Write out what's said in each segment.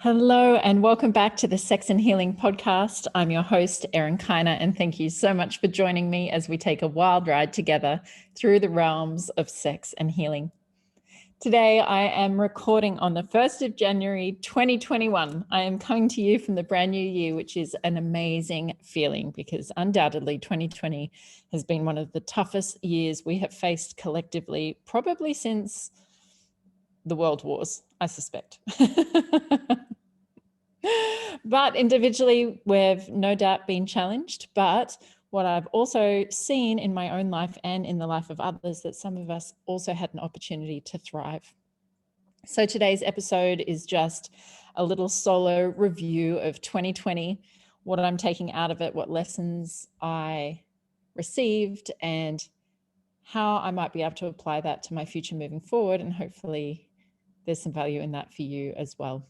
Hello and welcome back to the Sex and Healing podcast. I'm your host, Erin Kyna, and thank you so much for joining me as we take a wild ride together through the realms of sex and healing. Today, I am recording on the 1st of January, 2021. I am coming to you from the brand new year, which is an amazing feeling because undoubtedly 2020 has been one of the toughest years we have faced collectively, probably since the World Wars, I suspect. But individually, we've no doubt been challenged. But what I've also seen in my own life and in the life of others, that some of us also had an opportunity to thrive. So today's episode is just a little solo review of 2020, what I'm taking out of it, what lessons I received, and how I might be able to apply that to my future moving forward. And hopefully there's some value in that for you as well.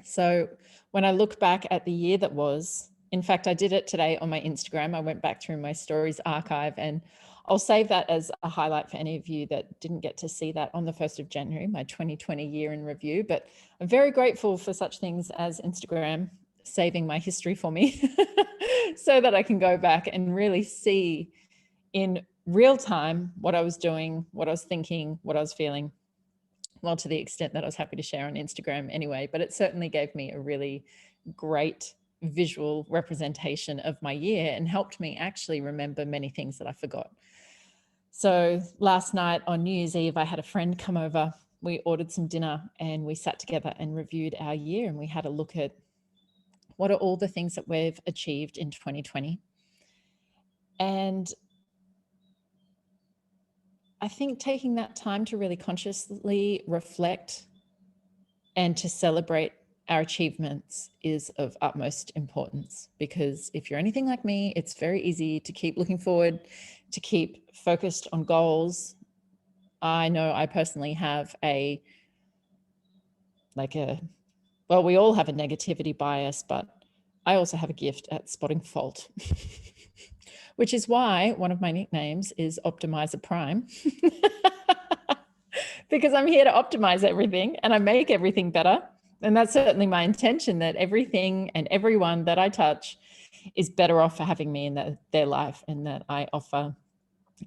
So when I look back at the year that was, in fact, I did it today on my Instagram. I went back through my stories archive, and I'll save that as a highlight for any of you that didn't get to see that on the 1st of January, my 2020 year in review. But I'm very grateful for such things as Instagram saving my history for me so that I can go back and really see in real time what I was doing, what I was thinking, what I was feeling. Well, to the extent that I was happy to share on Instagram anyway, but it certainly gave me a really great visual representation of my year and helped me actually remember many things that I forgot. So last night on New Year's Eve, I had a friend come over. We ordered some dinner and we sat together and reviewed our year, and we had a look at what are all the things that we've achieved in 2020. And I think taking that time to really consciously reflect and to celebrate our achievements is of utmost importance, because if you're anything like me, it's very easy to keep looking forward, to keep focused on goals. I know I personally have we all have a negativity bias, but I also have a gift at spotting fault, which is why one of my nicknames is Optimizer Prime. Because I'm here to optimize everything and I make everything better. And that's certainly my intention, that everything and everyone that I touch is better off for having me in their life, and that I offer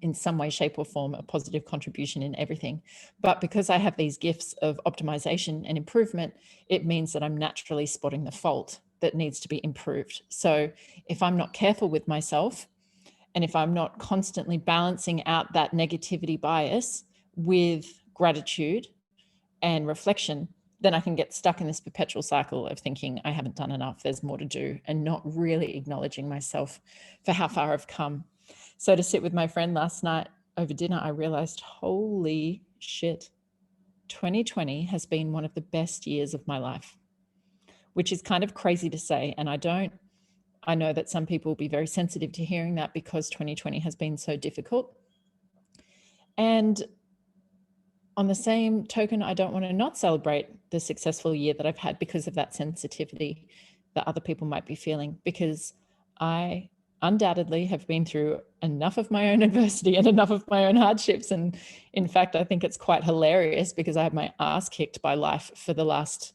in some way, shape or form a positive contribution in everything. But because I have these gifts of optimization and improvement, it means that I'm naturally spotting the fault that needs to be improved. So if I'm not careful with myself, and if I'm not constantly balancing out that negativity bias with gratitude and reflection, then I can get stuck in this perpetual cycle of thinking I haven't done enough, there's more to do, and not really acknowledging myself for how far I've come. So to sit with my friend last night over dinner, I realized, holy shit, 2020 has been one of the best years of my life, which is kind of crazy to say. And I know that some people will be very sensitive to hearing that because 2020 has been so difficult. And on the same token, I don't want to not celebrate the successful year that I've had because of that sensitivity that other people might be feeling, because I undoubtedly have been through enough of my own adversity and enough of my own hardships. And in fact, I think it's quite hilarious because I had my ass kicked by life for the last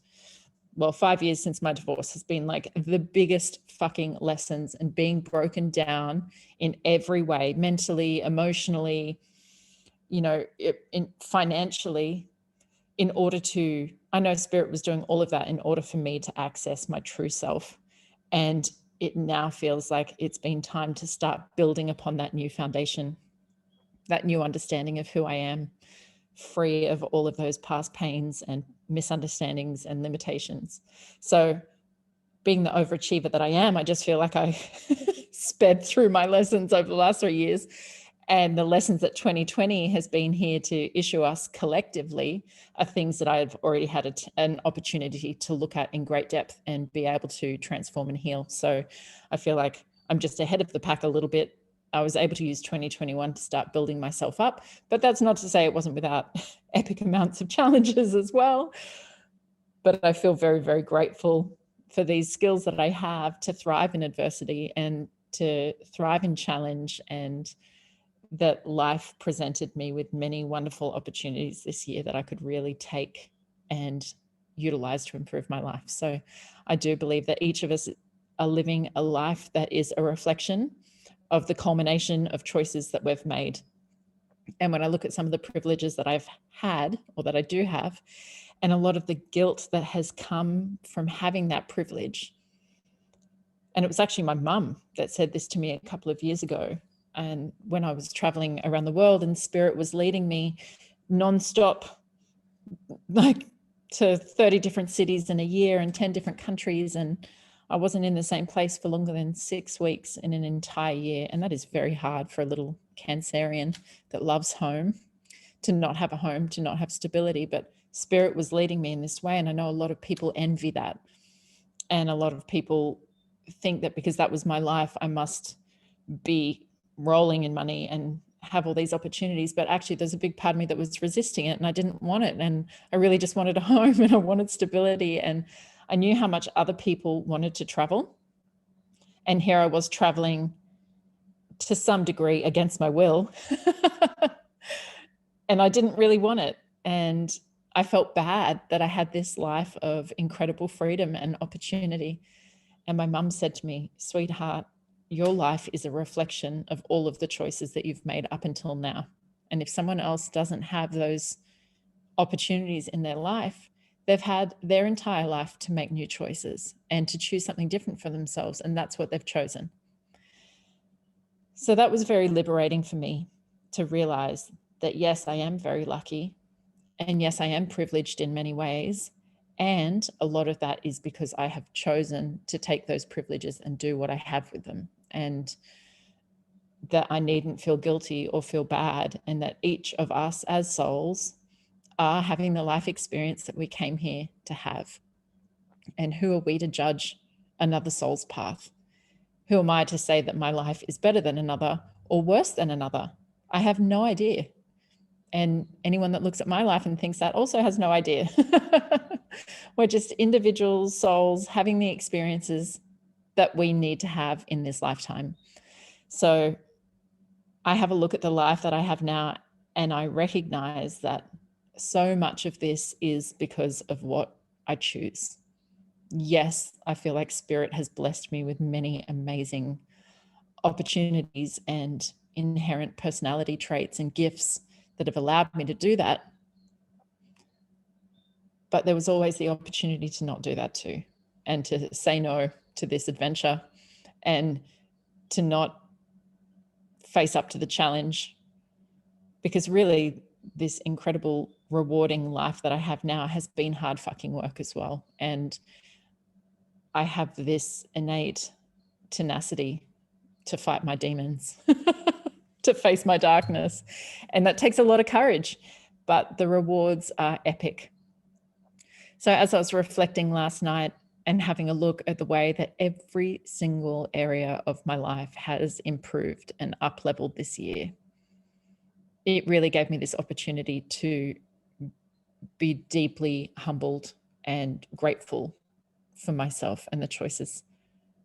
5 years since my divorce has been like the biggest fucking lessons, and being broken down in every way, mentally, emotionally, financially, I know Spirit was doing all of that in order for me to access my true self. And it now feels like it's been time to start building upon that new foundation, that new understanding of who I am, free of all of those past pains and misunderstandings and limitations. So being the overachiever that I am, I just feel like I sped through my lessons over the last 3 years. And the lessons that 2020 has been here to issue us collectively are things that I've already had an opportunity to look at in great depth and be able to transform and heal. So I feel like I'm just ahead of the pack a little bit. I was able to use 2021 to start building myself up, but that's not to say it wasn't without epic amounts of challenges as well. But I feel very, very grateful for these skills that I have to thrive in adversity and to thrive in challenge, and that life presented me with many wonderful opportunities this year that I could really take and utilize to improve my life. So I do believe that each of us are living a life that is a reflection of the culmination of choices that we've made. And when I look at some of the privileges that I've had, or that I do have, and a lot of the guilt that has come from having that privilege. And it was actually my mum that said this to me a couple of years ago. And when I was traveling around the world and Spirit was leading me nonstop, like to 30 different cities in a year and 10 different countries. And I wasn't in the same place for longer than 6 weeks in an entire year. And that is very hard for a little Cancerian that loves home, to not have a home, to not have stability. But Spirit was leading me in this way. And I know a lot of people envy that. And a lot of people think that because that was my life, I must be rolling in money and have all these opportunities. But actually there's a big part of me that was resisting it, and I didn't want it. And I really just wanted a home, and I wanted stability. And I knew how much other people wanted to travel. And here I was traveling to some degree against my will. And I didn't really want it. And I felt bad that I had this life of incredible freedom and opportunity. And my mum said to me, sweetheart, your life is a reflection of all of the choices that you've made up until now. And if someone else doesn't have those opportunities in their life, they've had their entire life to make new choices and to choose something different for themselves. And that's what they've chosen. So that was very liberating for me to realize that, yes, I am very lucky. And yes, I am privileged in many ways. And a lot of that is because I have chosen to take those privileges and do what I have with them. And that I needn't feel guilty or feel bad. And that each of us as souls are having the life experience that we came here to have. And who are we to judge another soul's path? Who am I to say that my life is better than another or worse than another? I have no idea. And anyone that looks at my life and thinks that also has no idea. We're just individual souls having the experiences that we need to have in this lifetime. So I have a look at the life that I have now, and I recognize that so much of this is because of what I choose. Yes, I feel like Spirit has blessed me with many amazing opportunities and inherent personality traits and gifts that have allowed me to do that. But there was always the opportunity to not do that too, and to say no to this adventure, and to not face up to the challenge. Because really, this incredible, rewarding life that I have now has been hard fucking work as well. And I have this innate tenacity to fight my demons, to face my darkness. And that takes a lot of courage, but the rewards are epic. So as I was reflecting last night and having a look at the way that every single area of my life has improved and up-leveled this year, it really gave me this opportunity to be deeply humbled and grateful for myself and the choices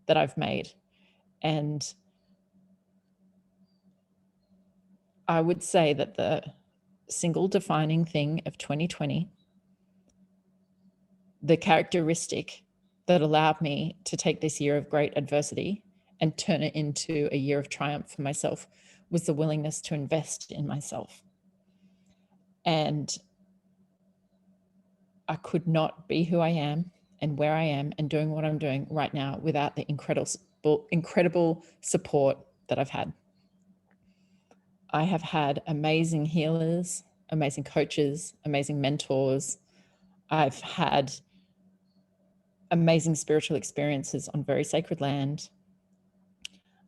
that I've made. And I would say that the single defining thing of 2020, the characteristic that allowed me to take this year of great adversity and turn it into a year of triumph for myself, was the willingness to invest in myself. And I could not be who I am and where I am and doing what I'm doing right now without the incredible support that I've had. I have had amazing healers, amazing coaches, amazing mentors. I've had amazing spiritual experiences on very sacred land.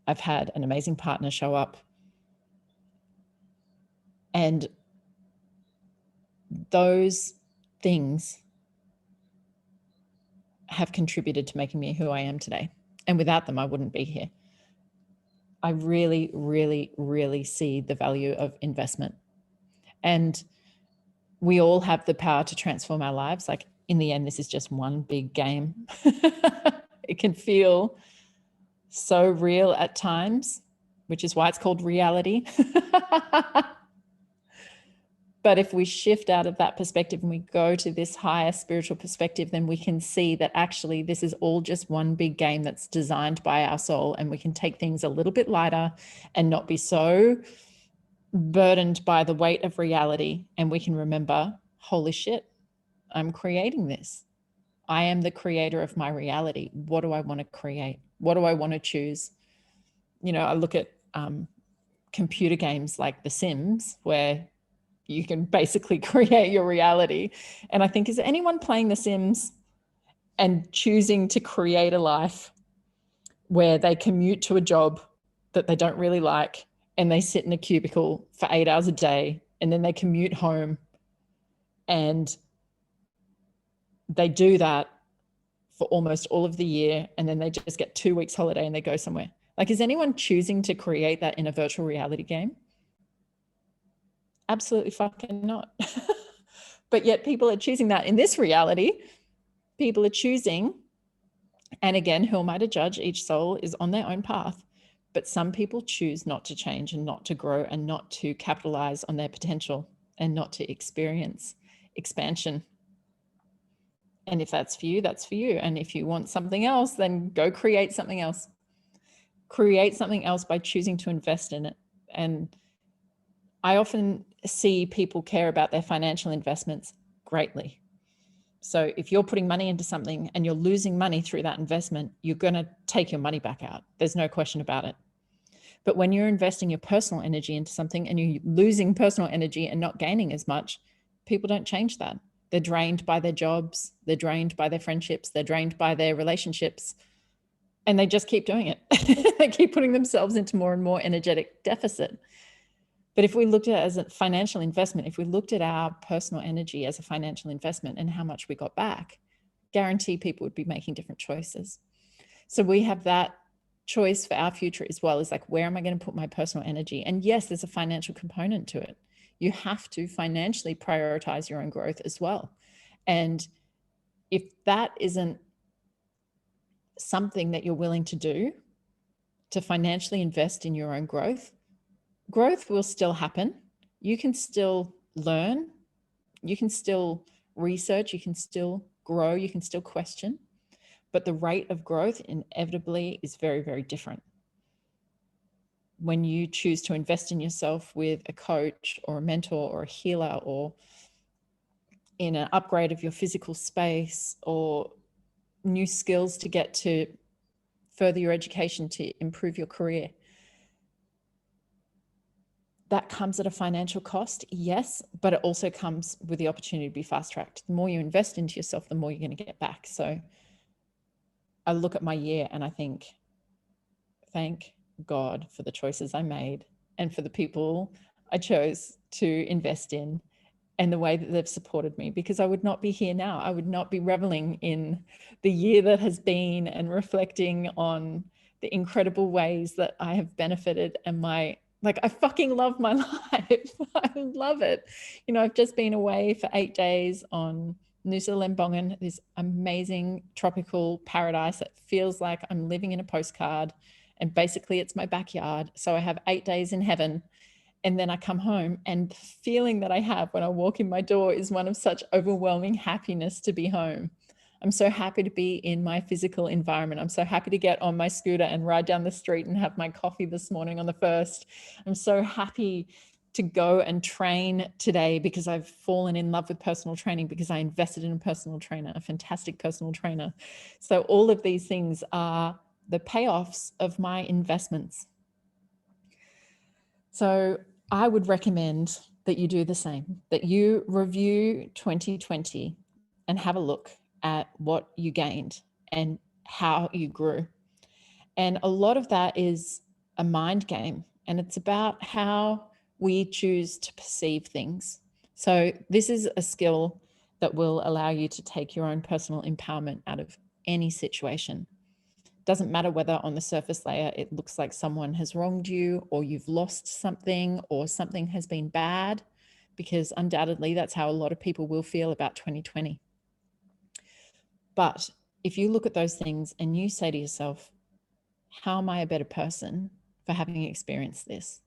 I've had an amazing partner show up. And those things have contributed to making me who I am today. And without them, I wouldn't be here. I really, really, really see the value of investment. And we all have the power to transform our lives. Like, in the end, this is just one big game. It can feel so real at times, which is why it's called reality. But if we shift out of that perspective and we go to this higher spiritual perspective, then we can see that actually this is all just one big game that's designed by our soul, and we can take things a little bit lighter and not be so burdened by the weight of reality. And we can remember, holy shit, I'm creating this. I am the creator of my reality. What do I want to create? What do I want to choose? You know, I look at computer games like The Sims, where you can basically create your reality. And I think, is anyone playing The Sims and choosing to create a life where they commute to a job that they don't really like and they sit in a cubicle for 8 hours a day, and then they commute home and they do that for almost all of the year, and then they just get 2 weeks holiday and they go somewhere? Like, is anyone choosing to create that in a virtual reality game? Absolutely fucking not. But yet people are choosing that in this reality. People are choosing, and again, who am I to judge? Each soul is on their own path. But some people choose not to change and not to grow and not to capitalize on their potential and not to experience expansion. And if that's for you, that's for you. And if you want something else, then go create something else. Create something else by choosing to invest in it. And I often see people care about their financial investments greatly. So if you're putting money into something and you're losing money through that investment, you're going to take your money back out. There's no question about it. But when you're investing your personal energy into something and you're losing personal energy and not gaining as much, people don't change that. They're drained by their jobs. They're drained by their friendships. They're drained by their relationships. And they just keep doing it. They keep putting themselves into more and more energetic deficit. But if we looked at it as a financial investment, if we looked at our personal energy as a financial investment and how much we got back, guarantee people would be making different choices. So we have that choice for our future as well, as like, where am I going to put my personal energy? And yes, there's a financial component to it. You have to financially prioritize your own growth as well. And if that isn't something that you're willing to do, to financially invest in your own growth, growth will still happen. You can still learn. You can still research. You can still grow. You can still question. But the rate of growth inevitably is very, very different. When you choose to invest in yourself with a coach or a mentor or a healer, or in an upgrade of your physical space, or new skills to get to further your education to improve your career, that comes at a financial cost, yes, but it also comes with the opportunity to be fast-tracked. The more you invest into yourself, the more you're going to get back. So I look at my year and I think, thank God for the choices I made and for the people I chose to invest in and the way that they've supported me, because I would not be here now. I would not be reveling in the year that has been and reflecting on the incredible ways that I have benefited, and I fucking love my life. I love it. You know, I've just been away for 8 days on Nusa Lembongan, this amazing tropical paradise that feels like I'm living in a postcard, and basically it's my backyard. So I have 8 days in heaven. And then I come home, and the feeling that I have when I walk in my door is one of such overwhelming happiness to be home. I'm so happy to be in my physical environment. I'm so happy to get on my scooter and ride down the street and have my coffee this morning on the first. I'm so happy to go and train today because I've fallen in love with personal training, because I invested in a personal trainer, a fantastic personal trainer. So all of these things are the payoffs of my investments. So I would recommend that you do the same, that you review 2020 and have a look at what you gained and how you grew. And a lot of that is a mind game, and it's about how we choose to perceive things. So this is a skill that will allow you to take your own personal empowerment out of any situation. Doesn't matter whether on the surface layer it looks like someone has wronged you, or you've lost something, or something has been bad, because undoubtedly that's how a lot of people will feel about 2020. But if you look at those things and you say to yourself, how am I a better person for having experienced this?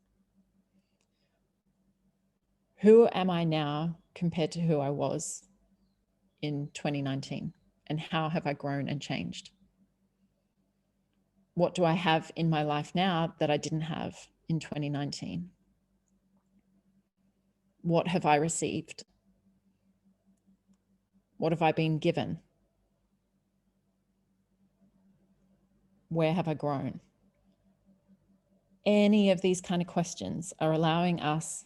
Who am I now compared to who I was in 2019? And how have I grown and changed? What do I have in my life now that I didn't have in 2019? What have I received? What have I been given? Where have I grown? Any of these kind of questions are allowing us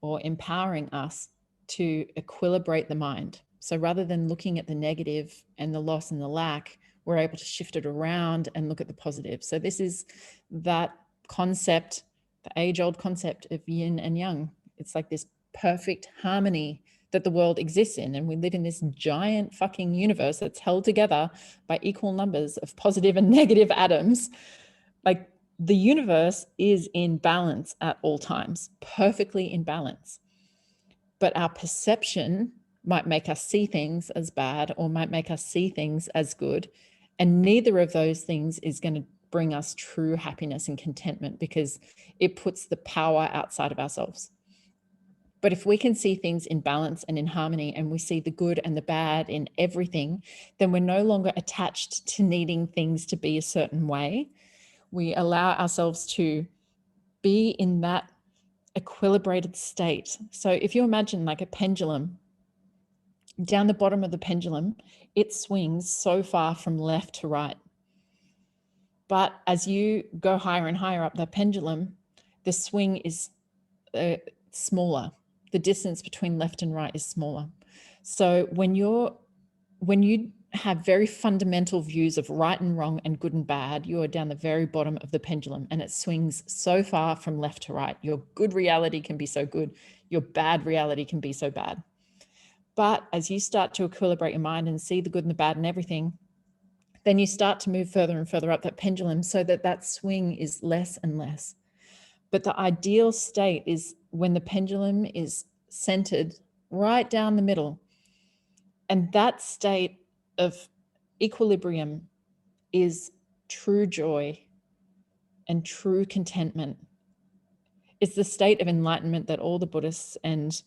or empowering us to equilibrate the mind. So rather than looking at the negative and the loss and the lack, we're able to shift it around and look at the positive. So this is that concept, the age-old concept of yin and yang. It's like this perfect harmony that the world exists in. And we live in this giant fucking universe that's held together by equal numbers of positive and negative atoms. Like, the universe is in balance at all times, perfectly in balance. But our perception might make us see things as bad or might make us see things as good. And neither of those things is going to bring us true happiness and contentment, because it puts the power outside of ourselves. But if we can see things in balance and in harmony, and we see the good and the bad in everything, then we're no longer attached to needing things to be a certain way. We allow ourselves to be in that equilibrated state. So if you imagine like a pendulum, down the bottom of the pendulum, it swings so far from left to right. But as you go higher and higher up that pendulum, the swing is smaller. The distance between left and right is smaller. So when you have very fundamental views of right and wrong and good and bad, you are down the very bottom of the pendulum, and it swings so far from left to right. Your good reality can be so good. Your bad reality can be so bad. But as you start to equilibrate your mind and see the good and the bad and everything, then you start to move further and further up that pendulum so that that swing is less and less. But the ideal state is when the pendulum is centered right down the middle. And that state of equilibrium is true joy and true contentment. It's the state of enlightenment that all the Buddhists and,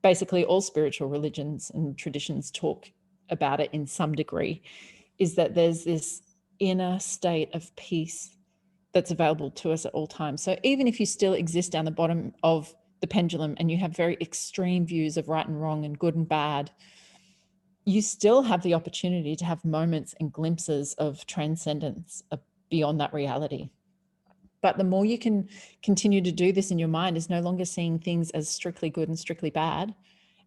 basically all spiritual religions and traditions talk about it in some degree, is that there's this inner state of peace that's available to us at all times. So even if you still exist down the bottom of the pendulum and you have very extreme views of right and wrong and good and bad, you still have the opportunity to have moments and glimpses of transcendence beyond that reality. But the more you can continue to do this in your mind, is no longer seeing things as strictly good and strictly bad,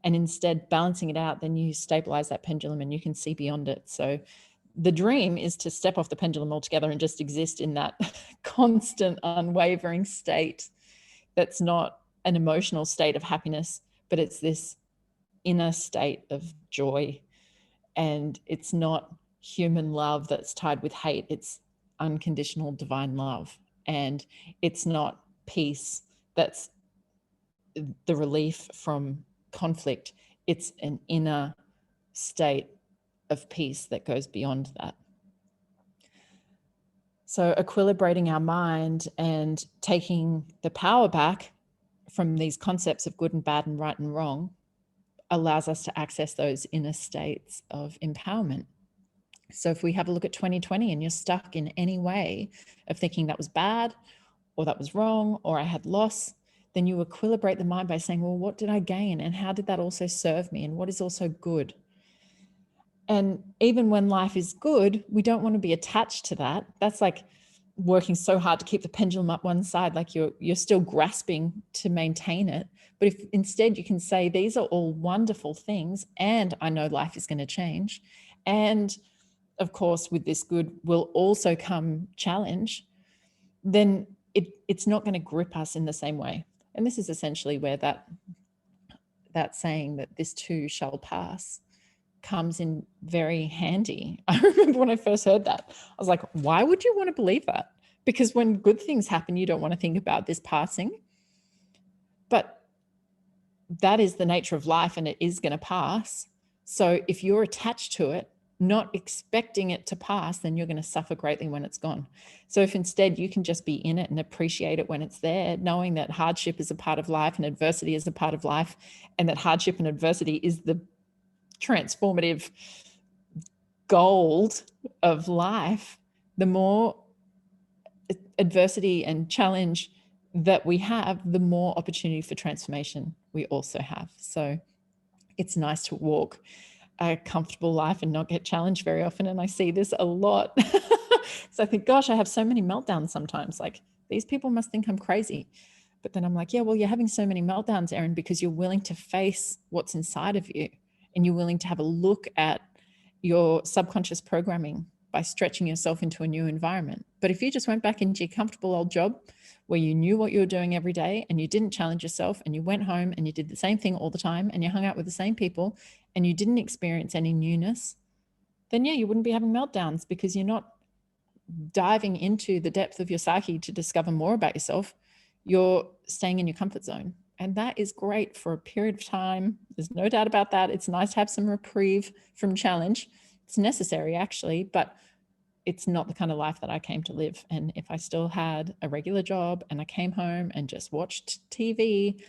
and instead balancing it out, then you stabilize that pendulum and you can see beyond it. So the dream is to step off the pendulum altogether and just exist in that constant, unwavering state. That's not an emotional state of happiness, but it's this inner state of joy. And it's not human love that's tied with hate. It's unconditional divine love. And it's not peace that's the relief from conflict. It's an inner state of peace that goes beyond that. So equilibrating our mind and taking the power back from these concepts of good and bad and right and wrong allows us to access those inner states of empowerment. So if we have a look at 2020 and you're stuck in any way of thinking that was bad or that was wrong or I had loss, then you equilibrate the mind by saying, well, what did I gain? And how did that also serve me? And what is also good? And even when life is good, we don't want to be attached to that. That's like working so hard to keep the pendulum up one side, like you're still grasping to maintain it. But if instead you can say, these are all wonderful things, and I know life is going to change. And of course, with this good will also come challenge, then it's not going to grip us in the same way. And this is essentially where that saying that this too shall pass comes in very handy. I remember when I first heard that, I was like, why would you want to believe that? Because when good things happen, you don't want to think about this passing. But that is the nature of life, and it is going to pass. So if you're attached to it, not expecting it to pass, then you're going to suffer greatly when it's gone. So if instead you can just be in it and appreciate it when it's there, knowing that hardship is a part of life and adversity is a part of life, and that hardship and adversity is the transformative gold of life, the more adversity and challenge that we have, the more opportunity for transformation we also have. So it's nice to walk a comfortable life and not get challenged very often. And I see this a lot. So I think, gosh, I have so many meltdowns sometimes. Like, these people must think I'm crazy. But then I'm like, yeah, well, you're having so many meltdowns, Erin, because you're willing to face what's inside of you, and you're willing to have a look at your subconscious programming by stretching yourself into a new environment. But if you just went back into your comfortable old job where you knew what you were doing every day and you didn't challenge yourself, and you went home and you did the same thing all the time and you hung out with the same people and you didn't experience any newness, then yeah, you wouldn't be having meltdowns, because you're not diving into the depth of your psyche to discover more about yourself. You're staying in your comfort zone. And that is great for a period of time. There's no doubt about that. It's nice to have some reprieve from challenge. It's necessary, actually, but it's not the kind of life that I came to live. And if I still had a regular job and I came home and just watched TV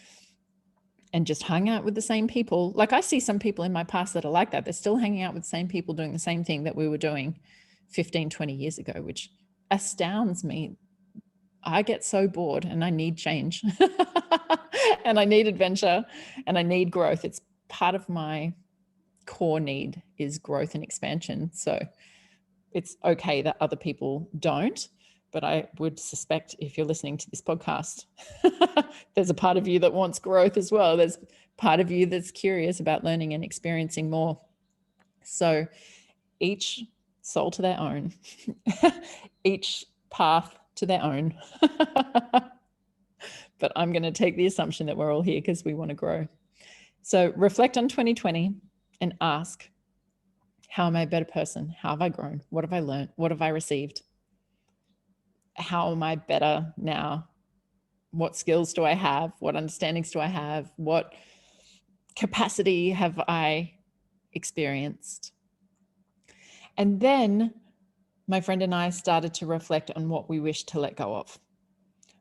and just hung out with the same people, like, I see some people in my past that are like that. They're still hanging out with the same people doing the same thing that we were doing 15, 20 years ago, which astounds me. I get so bored and I need change and I need adventure and I need growth. It's part of my core need is growth and expansion. So it's okay that other people don't, but I would suspect if you're listening to this podcast, there's a part of you that wants growth as well. There's part of you that's curious about learning and experiencing more. So each soul to their own, each path to their own. But I'm going to take the assumption that we're all here because we want to grow. So reflect on 2020 and ask, how am I a better person? How have I grown? What have I learned? What have I received? How am I better now? What skills do I have? What understandings do I have? What capacity have I experienced? And then my friend and I started to reflect on what we wish to let go of.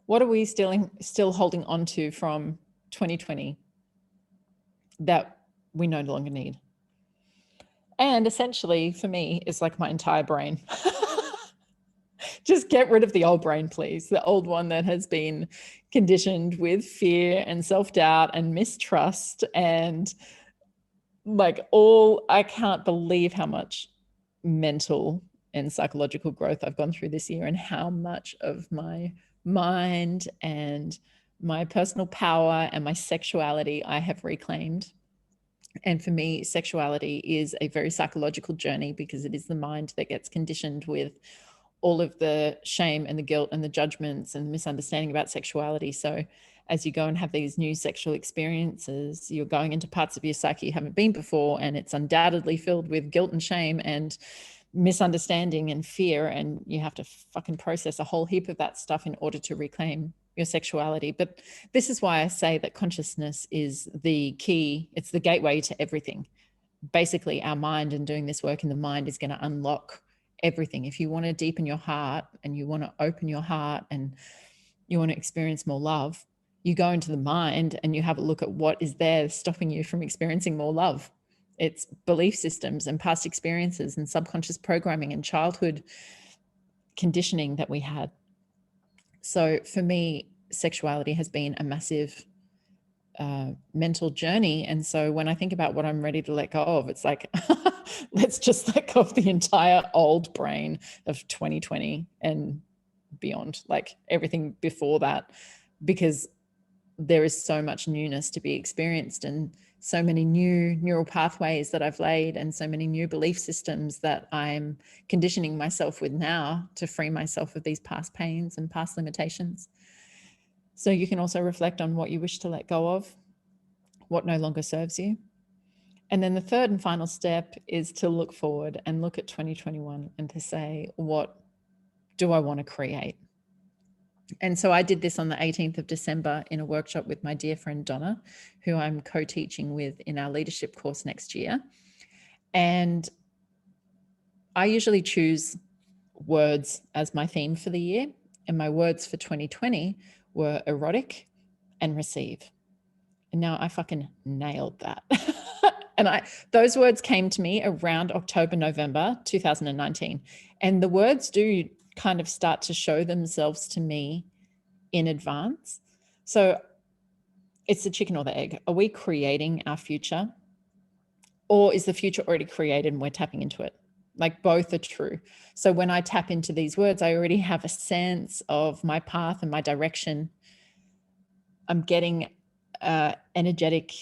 What are we still holding on to from 2020 that we no longer need? And essentially, for me, it's like my entire brain. Just get rid of the old brain, please. The old one that has been conditioned with fear and self-doubt and mistrust and I can't believe how much mental and psychological growth I've gone through this year, and how much of my mind and my personal power and my sexuality I have reclaimed. And for me, sexuality is a very psychological journey, because it is the mind that gets conditioned with all of the shame and the guilt and the judgments and the misunderstanding about sexuality. So as you go and have these new sexual experiences, you're going into parts of your psyche you haven't been before, and it's undoubtedly filled with guilt and shame and misunderstanding and fear, and you have to fucking process a whole heap of that stuff in order to reclaim your sexuality. But this is why I say that consciousness is the key. It's the gateway to everything. Basically, our mind, and doing this work in the mind, is going to unlock everything. If you want to deepen your heart and you want to open your heart and you want to experience more love, you go into the mind and you have a look at what is there stopping you from experiencing more love. It's belief systems and past experiences and subconscious programming and childhood conditioning that we had. So for me, sexuality has been a massive mental journey. And so when I think about what I'm ready to let go of, it's like, let's just let go of the entire old brain of 2020 and beyond, like everything before that, because there is so much newness to be experienced, and so many new neural pathways that I've laid, and so many new belief systems that I'm conditioning myself with now to free myself of these past pains and past limitations. So you can also reflect on what you wish to let go of, what no longer serves you. And then the third and final step is to look forward and look at 2021 and to say, what do I want to create? And so I did this on the 18th of December in a workshop with my dear friend Donna, who I'm co-teaching with in our leadership course next year. And I usually choose words as my theme for the year. And my words for 2020 were erotic and receive. And now I fucking nailed that. And those words came to me around October, November 2019. And the words do kind of start to show themselves to me in advance. So it's the chicken or the egg. Are we creating our future? Or is the future already created and we're tapping into it? Like both are true. So when I tap into these words, I already have a sense of my path and my direction. I'm getting energetic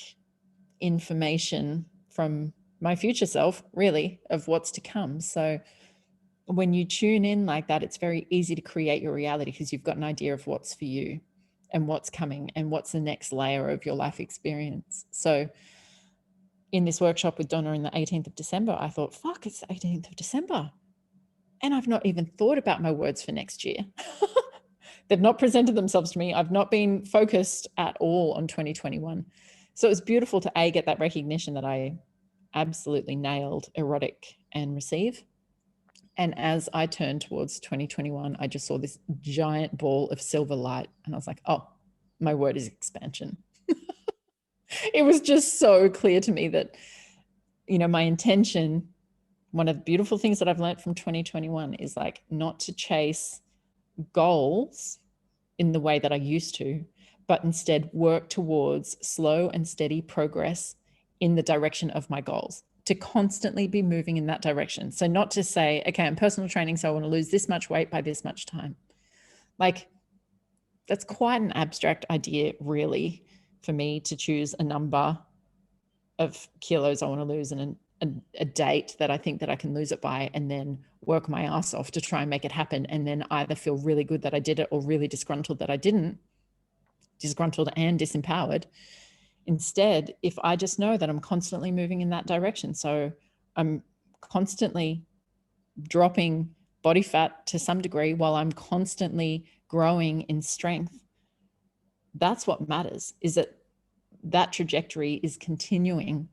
information from my future self, really, of what's to come. So when you tune in like that, it's very easy to create your reality because you've got an idea of what's for you and what's coming and what's the next layer of your life experience. So in this workshop with Donna on the 18th of December, I thought, fuck, it's the 18th of December. And I've not even thought about my words for next year. They've not presented themselves to me. I've not been focused at all on 2021. So it was beautiful to get that recognition that I absolutely nailed erotic and receive. And as I turned towards 2021, I just saw this giant ball of silver light. And I was like, oh, my word is expansion. It was just so clear to me that, my intention, one of the beautiful things that I've learned from 2021 is like not to chase goals in the way that I used to, but instead work towards slow and steady progress in the direction of my goals, to constantly be moving in that direction. So not to say, okay, I'm personal training, so I want to lose this much weight by this much time. Like that's quite an abstract idea, really, for me to choose a number of kilos I want to lose and a date that I think that I can lose it by, and then work my ass off to try and make it happen. And then either feel really good that I did it or really disgruntled that I didn't, disgruntled and disempowered. Instead, if I just know that I'm constantly moving in that direction, so I'm constantly dropping body fat to some degree while I'm constantly growing in strength, that's what matters, is that trajectory is continuing,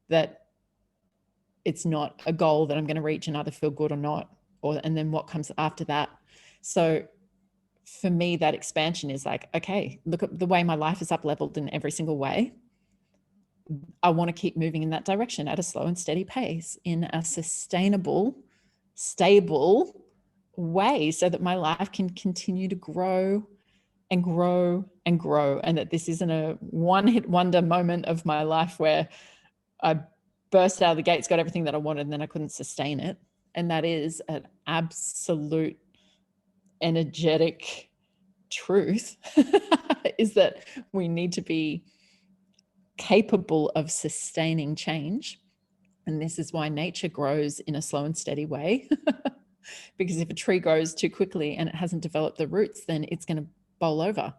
that it's not a goal that I'm going to reach and either feel good or not, and then what comes after that. So for me, that expansion is like, okay, look at the way my life is up leveled in every single way. I want to keep moving in that direction at a slow and steady pace in a sustainable, stable way so that my life can continue to grow and grow and grow, and that this isn't a one-hit wonder moment of my life where I burst out of the gates, got everything that I wanted, and then I couldn't sustain it. And that is an absolute energetic truth, is that we need to be capable of sustaining change. And this is why nature grows in a slow and steady way. Because if a tree grows too quickly and it hasn't developed the roots, then it's going to bowl over.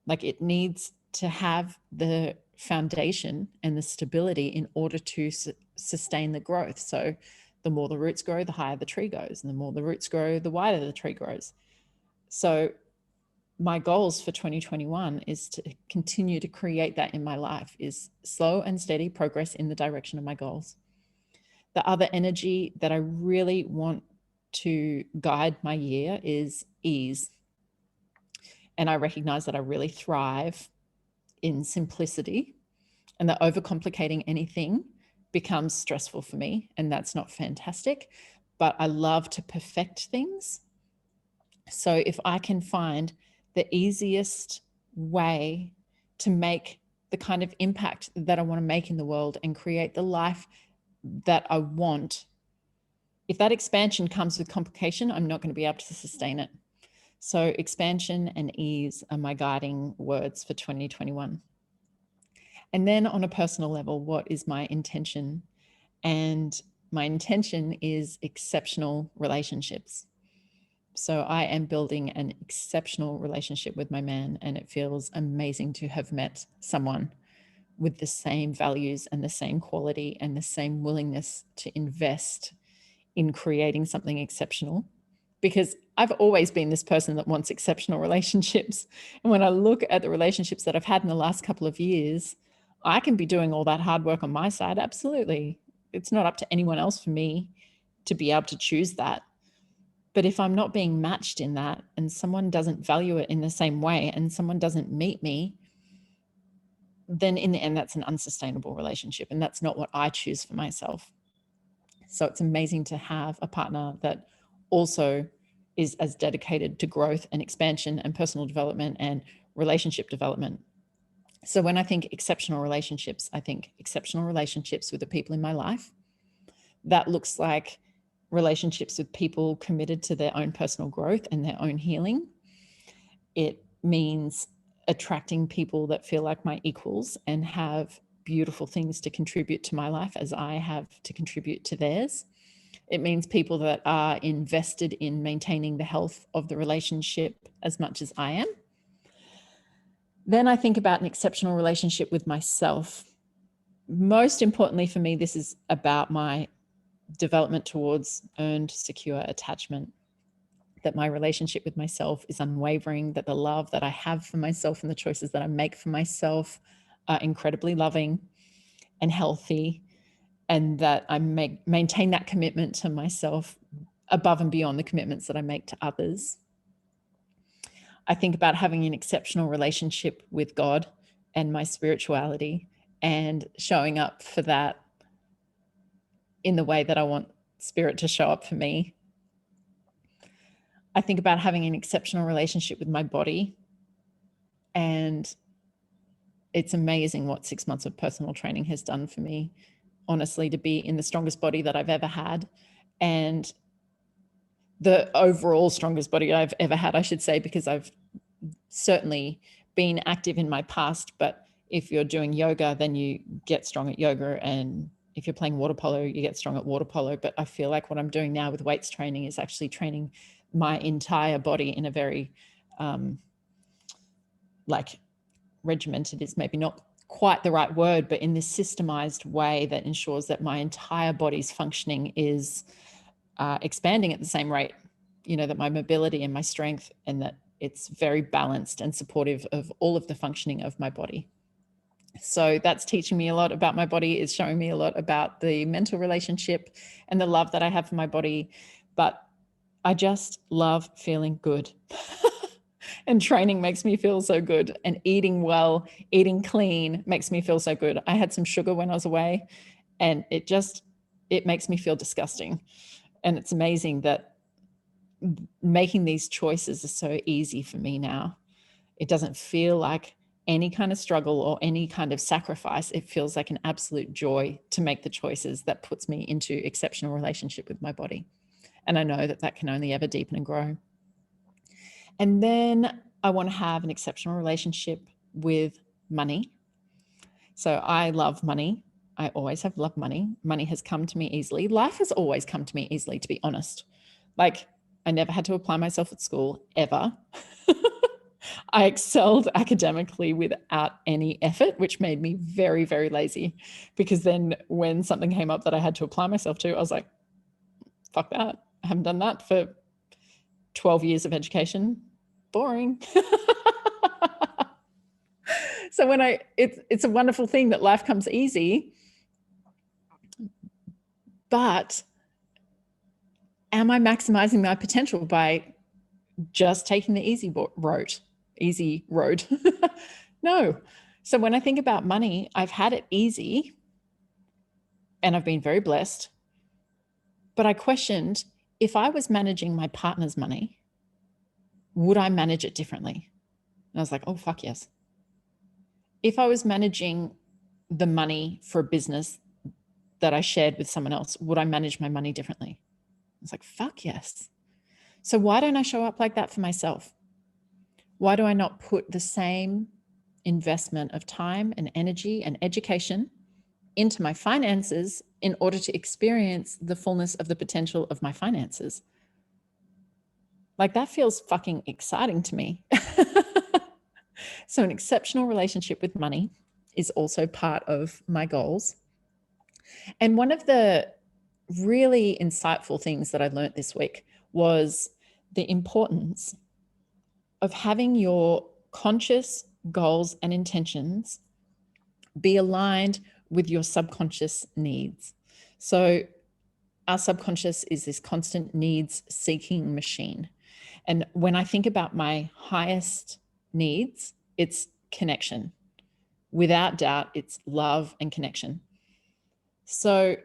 Like it needs to have the foundation and the stability in order to sustain the growth. So the more the roots grow, the higher the tree goes. And the more the roots grow, the wider the tree grows. So my goals for 2021 is to continue to create that in my life, is slow and steady progress in the direction of my goals. The other energy that I really want to guide my year is ease. And I recognize that I really thrive in simplicity, and that overcomplicating anything becomes stressful for me. And that's not fantastic, but I love to perfect things. So if I can find the easiest way to make the kind of impact that I want to make in the world and create the life that I want, if that expansion comes with complication, I'm not going to be able to sustain it. So expansion and ease are my guiding words for 2021. And then on a personal level, what is my intention? And my intention is exceptional relationships. So I am building an exceptional relationship with my man, and it feels amazing to have met someone with the same values and the same quality and the same willingness to invest in creating something exceptional. Because I've always been this person that wants exceptional relationships. And when I look at the relationships that I've had in the last couple of years, I can be doing all that hard work on my side. Absolutely. It's not up to anyone else for me to be able to choose that. But if I'm not being matched in that, and someone doesn't value it in the same way, and someone doesn't meet me, then in the end, that's an unsustainable relationship. And that's not what I choose for myself. So it's amazing to have a partner that also is as dedicated to growth and expansion and personal development and relationship development. So when I think exceptional relationships, I think exceptional relationships with the people in my life. That looks like relationships with people committed to their own personal growth and their own healing. It means attracting people that feel like my equals and have beautiful things to contribute to my life as I have to contribute to theirs. It means people that are invested in maintaining the health of the relationship as much as I am. Then I think about an exceptional relationship with myself. Most importantly for me, this is about my development towards earned, secure attachment, that my relationship with myself is unwavering, that the love that I have for myself and the choices that I make for myself are incredibly loving and healthy, and that I maintain that commitment to myself above and beyond the commitments that I make to others. I think about having an exceptional relationship with God and my spirituality and showing up for that in the way that I want spirit to show up for me. I think about having an exceptional relationship with my body, and it's amazing what 6 months of personal training has done for me, honestly, to be in the strongest body that I've ever had, and the overall strongest body I've ever had, I should say, because I've certainly been active in my past, but if you're doing yoga, then you get strong at yoga, and if you're playing water polo, you get strong at water polo. But I feel like what I'm doing now with weights training is actually training my entire body in a very like regimented is maybe not quite the right word, but in this systemized way that ensures that my entire body's functioning is expanding at the same rate, you know, that my mobility and my strength, and that it's very balanced and supportive of all of the functioning of my body. So that's teaching me a lot about my body. It's showing me a lot about the mental relationship and the love that I have for my body. But I just love feeling good. And training makes me feel so good. And eating well, eating clean makes me feel so good. I had some sugar when I was away, and it makes me feel disgusting. And it's amazing that making these choices is so easy for me now. It doesn't feel like any kind of struggle or any kind of sacrifice. It feels like an absolute joy to make the choices that puts me into exceptional relationship with my body. And I know that that can only ever deepen and grow. And then I want to have an exceptional relationship with money. So I love money. I always have loved money. Money has come to me easily. Life has always come to me easily, to be honest. Like, I never had to apply myself at school ever. I excelled academically without any effort, which made me very, very lazy, because then when something came up that I had to apply myself to, I was like, fuck that. I haven't done that for 12 years of education. Boring. So it's a wonderful thing that life comes easy, but am I maximizing my potential by just taking the easy road? No. So when I think about money, I've had it easy and I've been very blessed, but I questioned, if I was managing my partner's money, would I manage it differently? And I was like, oh, fuck yes. If I was managing the money for a business that I shared with someone else, would I manage my money differently? I was like, fuck yes. So why don't I show up like that for myself? Why do I not put the same investment of time and energy and education into my finances in order to experience the fullness of the potential of my finances? Like, that feels fucking exciting to me. So an exceptional relationship with money is also part of my goals. And one of the really insightful things that I learned this week was the importance of having your conscious goals and intentions be aligned with your subconscious needs. So our subconscious is this constant needs seeking machine. And when I think about my highest needs, it's connection. Without doubt, it's love and connection. So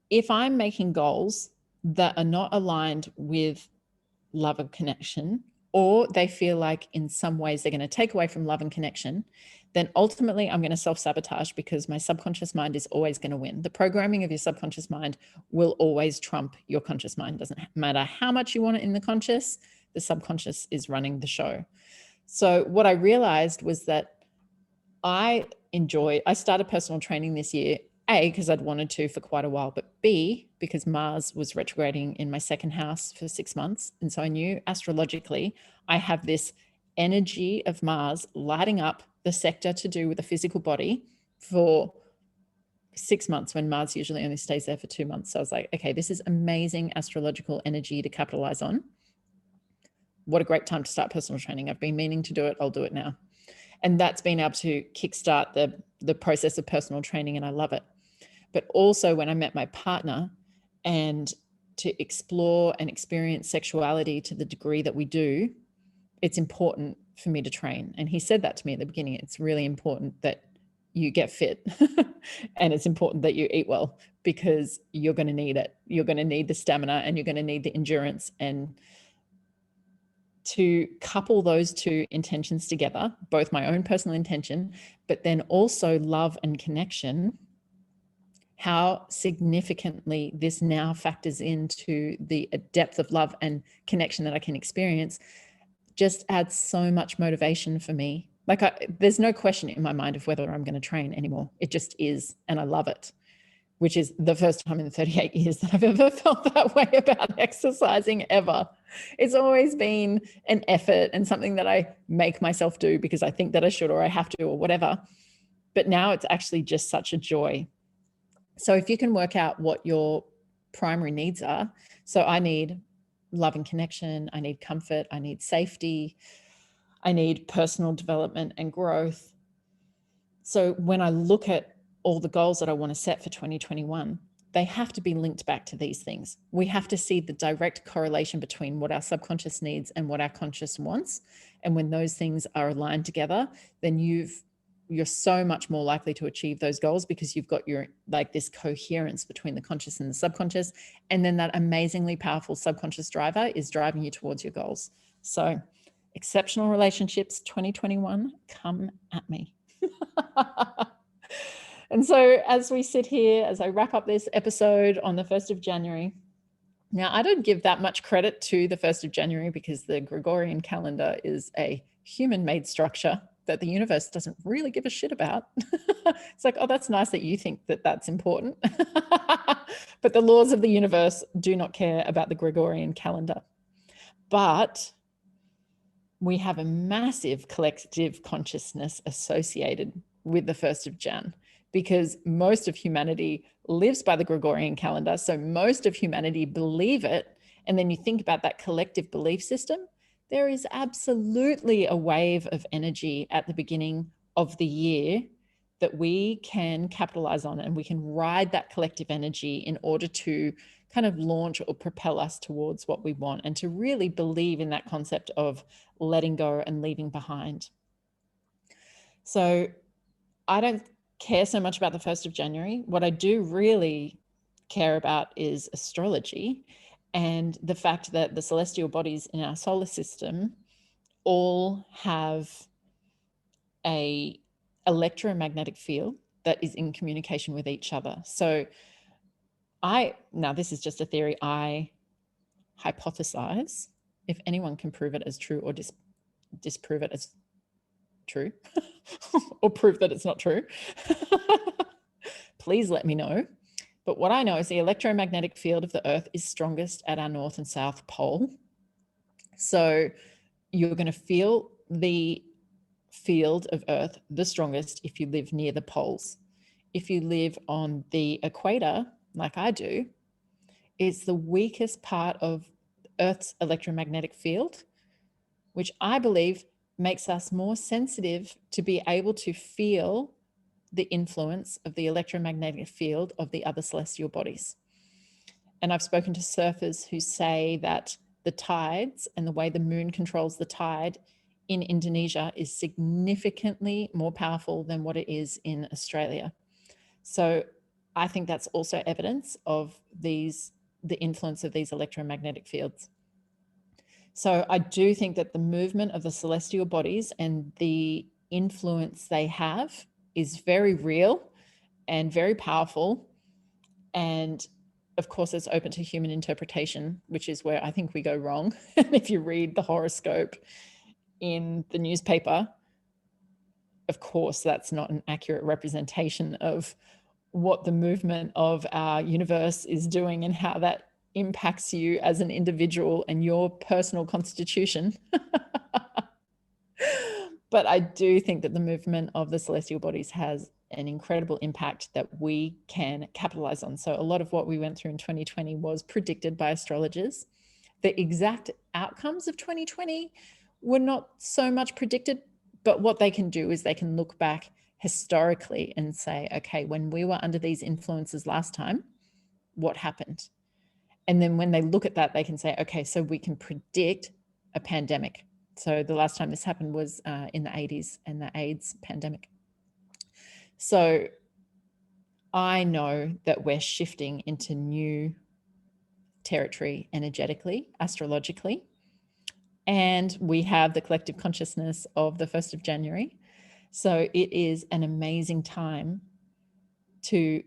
if I'm making goals that are not aligned with love and connection, or they feel like in some ways they're going to take away from love and connection, then ultimately I'm going to self-sabotage, because my subconscious mind is always going to win. The programming of your subconscious mind will always trump your conscious mind. Doesn't matter how much you want it in the conscious, the subconscious is running the show. So what I realized was that I started personal training this year, A, because I'd wanted to for quite a while, but B, because Mars was retrograding in my second house for 6 months. And so I knew astrologically, I have this energy of Mars lighting up the sector to do with the physical body for 6 months, when Mars usually only stays there for 2 months. So I was like, okay, this is amazing astrological energy to capitalize on. What a great time to start personal training. I've been meaning to do it. I'll do it now. And that's been able to kickstart the process of personal training, and I love it. But also when I met my partner, and to explore and experience sexuality to the degree that we do, it's important for me to train. And he said that to me at the beginning. It's really important that you get fit and it's important that you eat well, because you're going to need it. You're going to need the stamina and you're going to need the endurance. And to couple those two intentions together, both my own personal intention, but then also love and connection, how significantly this now factors into the depth of love and connection that I can experience, just adds so much motivation for me. Like there's no question in my mind of whether I'm going to train anymore. It just is. And I love it, which is the first time in the 38 years that I've ever felt that way about exercising ever. It's always been an effort and something that I make myself do because I think that I should, or I have to, or whatever. But now it's actually just such a joy. So if you can work out what your primary needs are, so I need love and connection, I need comfort, I need safety, I need personal development and growth. So when I look at all the goals that I want to set for 2021, they have to be linked back to these things. We have to see the direct correlation between what our subconscious needs and what our conscious wants. And when those things are aligned together, then you're so much more likely to achieve those goals, because you've got this coherence between the conscious and the subconscious. And then that amazingly powerful subconscious driver is driving you towards your goals. So exceptional relationships 2021, come at me. And so as we sit here, as I wrap up this episode on the 1st of January, now I don't give that much credit to the 1st of January, because the Gregorian calendar is a human-made structure that the universe doesn't really give a shit about. It's like, oh, that's nice that you think that that's important. But the laws of the universe do not care about the Gregorian calendar. But we have a massive collective consciousness associated with the 1st of Jan, because most of humanity lives by the Gregorian calendar. So most of humanity believe it. And then you think about that collective belief system, there is absolutely a wave of energy at the beginning of the year that we can capitalize on, and we can ride that collective energy in order to kind of launch or propel us towards what we want, and to really believe in that concept of letting go and leaving behind. So I don't care so much about the 1st of January. What I do really care about is astrology, and the fact that the celestial bodies in our solar system all have a electromagnetic field that is in communication with each other. So now this is just a theory, I hypothesize, if anyone can prove it as true or disprove it as true, or prove that it's not true, please let me know. But what I know is the electromagnetic field of the Earth is strongest at our north and south pole. So you're going to feel the field of Earth the strongest if you live near the poles. If you live on the equator, like I do, it's the weakest part of Earth's electromagnetic field, which I believe makes us more sensitive to be able to feel the influence of the electromagnetic field of the other celestial bodies. And I've spoken to surfers who say that the tides and the way the moon controls the tide in Indonesia is significantly more powerful than what it is in Australia. So I think that's also evidence of the influence of these electromagnetic fields. So I do think that the movement of the celestial bodies and the influence they have is very real and very powerful. And of course, it's open to human interpretation, which is where I think we go wrong. If you read the horoscope in the newspaper, of course, that's not an accurate representation of what the movement of our universe is doing and how that impacts you as an individual and your personal constitution. But I do think that the movement of the celestial bodies has an incredible impact that we can capitalize on. So a lot of what we went through in 2020 was predicted by astrologers. The exact outcomes of 2020 were not so much predicted, but what they can do is they can look back historically and say, okay, when we were under these influences last time, what happened? And then when they look at that, they can say, okay, so we can predict a pandemic. So the last time this happened was in the 80s and the AIDS pandemic. So I know that we're shifting into new territory energetically, astrologically. And we have the collective consciousness of the 1st of January. So it is an amazing time to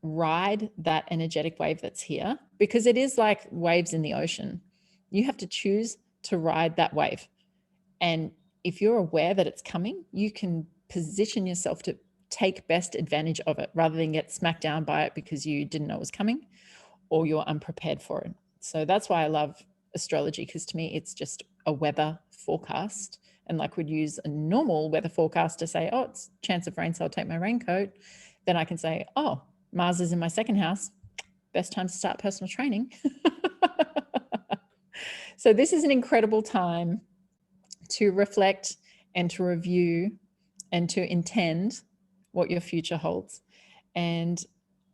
ride that energetic wave that's here, because it is like waves in the ocean. You have to choose to ride that wave. And if you're aware that it's coming, you can position yourself to take best advantage of it rather than get smacked down by it because you didn't know it was coming or you're unprepared for it. So that's why I love astrology, because to me, it's just a weather forecast. And like we'd use a normal weather forecast to say, oh, it's chance of rain, so I'll take my raincoat. Then I can say, oh, Mars is in my 2nd house. Best time to start personal training. So this is an incredible time to reflect and to review and to intend what your future holds. And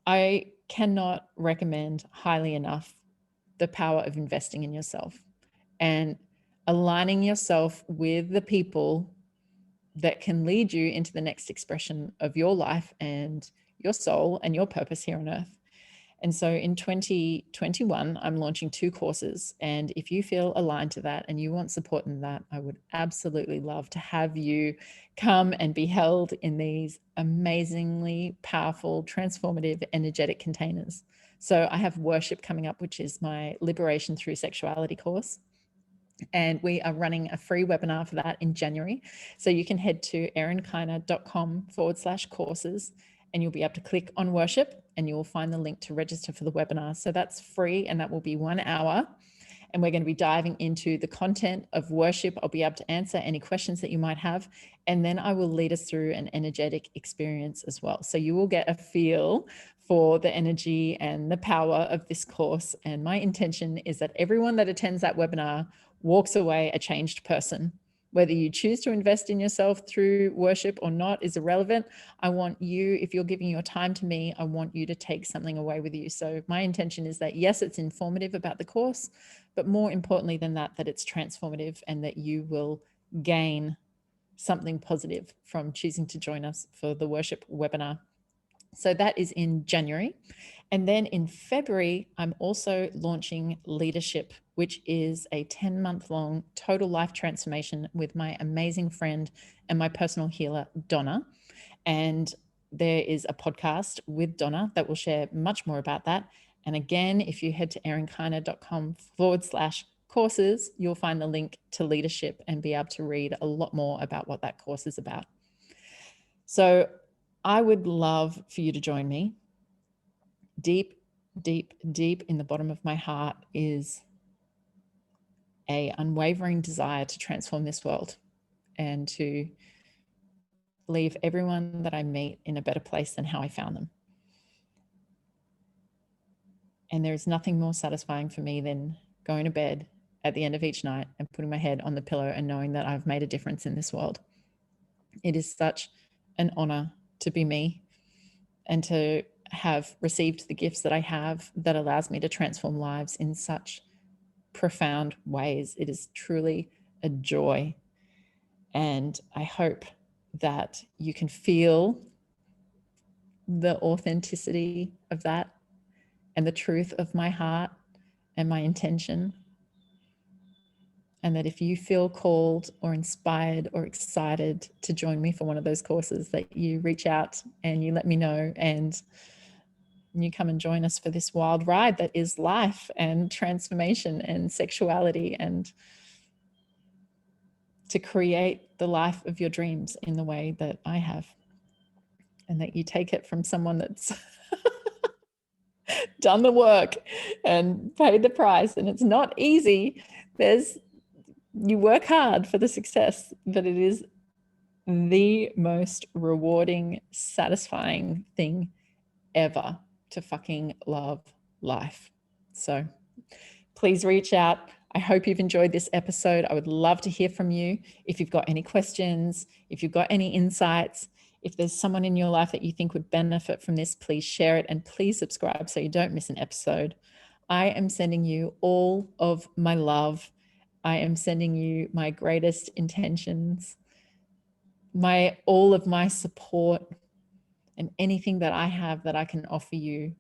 I cannot recommend highly enough the power of investing in yourself and aligning yourself with the people that can lead you into the next expression of your life and your soul and your purpose here on earth. And so in 2021, I'm launching 2 courses. And if you feel aligned to that and you want support in that, I would absolutely love to have you come and be held in these amazingly powerful, transformative, energetic containers. So I have worship coming up, which is my Liberation Through Sexuality course. And we are running a free webinar for that in January. So you can head to erinkyna.com/courses and you'll be able to click on worship and you will find the link to register for the webinar. So that's free and that will be 1 hour. And we're going to be diving into the content of worship. I'll be able to answer any questions that you might have. And then I will lead us through an energetic experience as well. So you will get a feel for the energy and the power of this course. And my intention is that everyone that attends that webinar walks away a changed person. Whether you choose to invest in yourself through worship or not is irrelevant. I want you, if you're giving your time to me, I want you to take something away with you. So my intention is that, yes, it's informative about the course, but more importantly than that, that it's transformative and that you will gain something positive from choosing to join us for the worship webinar. So that is in January. And then in February, I'm also launching Leadership, which is a 10-month-long total life transformation with my amazing friend and my personal healer, Donna. And there is a podcast with Donna that will share much more about that. And again, if you head to erinkyna.com/courses, you'll find the link to Leadership and be able to read a lot more about what that course is about. So I would love for you to join me. Deep, deep, deep in the bottom of my heart is an unwavering desire to transform this world and to leave everyone that I meet in a better place than how I found them. And there is nothing more satisfying for me than going to bed at the end of each night and putting my head on the pillow and knowing that I've made a difference in this world. It is such an honor to be me and to have received the gifts that I have that allows me to transform lives in such profound ways. It is truly a joy. And I hope that you can feel the authenticity of that and the truth of my heart and my intention. And that if you feel called or inspired or excited to join me for one of those courses, that you reach out and you let me know, and you come and join us for this wild ride that is life and transformation and sexuality, and to create the life of your dreams in the way that I have. And that you take it from someone that's done the work and paid the price. And it's not easy. You work hard for the success, but it is the most rewarding, satisfying thing ever to fucking love life. So please reach out. I hope you've enjoyed this episode. I would love to hear from you. If you've got any questions, if you've got any insights, if there's someone in your life that you think would benefit from this, please share it, and please subscribe so you don't miss an episode. I am sending you all of my love. I am sending you my greatest intentions, all of my support, and anything that I have that I can offer you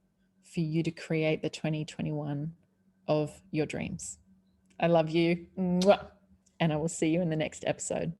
for you to create the 2021 of your dreams. I love you. And I will see you in the next episode.